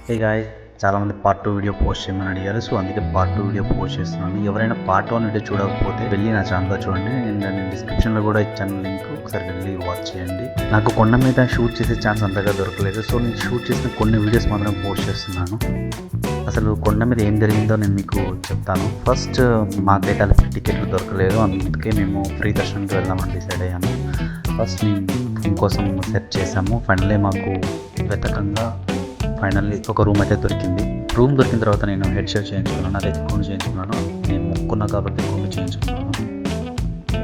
Hey guys, చాలామంది part 2 video post చేయమని అడిగారు. సో అందుకే పార్ట్ 2 వీడియో పోస్ట్ చేస్తున్నాను. ఎవరైనా పార్ట్ 1 వీడియో చూడకపోతే వెళ్ళి నా ఛానల్లో చూడండి. నేను డిస్క్రిప్షన్లో కూడా ఇచ్చాను లింక్, ఒకసారి వెళ్ళి వాచ్ చేయండి. నాకు కొండ మీద షూట్ చేసే ఛాన్స్ అంతగా దొరకలేదు. సో నేను షూట్ చేసిన కొన్ని వీడియోస్ మాత్రం పోస్ట్ చేస్తున్నాను. అసలు కొండ మీద ఏం జరిగిందో నేను మీకు చెప్తాను. ఫస్ట్ మాకైతే అలా టికెట్లు దొరకలేదు, అందుకే మేము ఫ్రీ దర్శనంకి వెళ్దామని డిసైడ్ అయ్యాము. ఫస్ట్ మేము కోసం సెర్చ్ చేసాము. ఫైనల్లీ మాకు వెతకంగా ఫైనల్లీ ఒక రూమ్ అయితే దొరికింది. రూమ్ దొరికిన తర్వాత నేను హెడ్ షర్ట్ చేయించుకున్నాను, అది ఎక్కువ చేయించుకున్నాను. నేను మొక్కున్నా కాబట్టి ఎక్కువ చేయించుకున్నాను.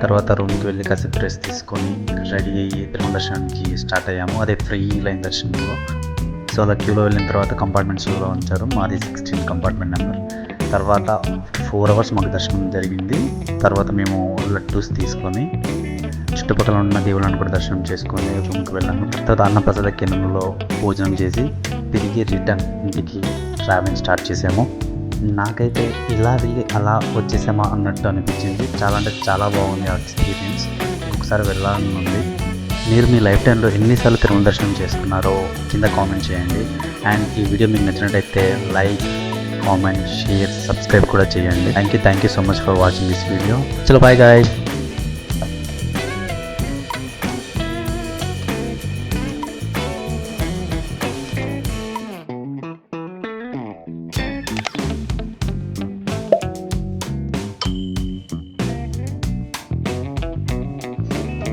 తర్వాత రూమ్కి వెళ్ళి కాసేపు డ్రెస్ తీసుకొని రెడీ అయ్యి తిరుమల దర్శనానికి స్టార్ట్ అయ్యాము. అదే ఫ్రీ లైన్ దర్శనంలో. సో అలా క్యూలో వెళ్ళిన తర్వాత కంపార్ట్మెంట్స్లో ఉంచారు. మాది 16 కంపార్ట్మెంట్ నెంబర్. తర్వాత 4 hours మాకు దర్శనం జరిగింది. తర్వాత మేము లడ్డూస్ తీసుకొని చుట్టుపక్కల ఉన్న దేవుళ్ళని కూడా దర్శనం చేసుకొని రూమ్కి వెళ్ళాము. తర్వాత అన్నప్రసాద కేంద్రంలో భోజనం చేసి తిరిగి రిటర్న్ ఇంటికి ట్రావెలింగ్ స్టార్ట్ చేసాము. నాకైతే ఇలా వెళ్ళి అలా వచ్చేసామా అన్నట్టు అనిపించింది. చాలా అంటే చాలా బాగుంది ఆ ఎక్స్పీరియన్స్. ఒకసారి వెళ్ళాలని ఉంది. మీరు మీ లైఫ్ టైంలో ఎన్నిసార్లు తిరుమల దర్శనం చేసుకున్నారో కింద కామెంట్ చేయండి. అండ్ ఈ వీడియో మీకు నచ్చినట్టయితే లైక్, కామెంట్, షేర్, సబ్స్క్రైబ్ కూడా చేయండి. Thank you so much for watching this video. చలో బాయ్ గాయ్స్.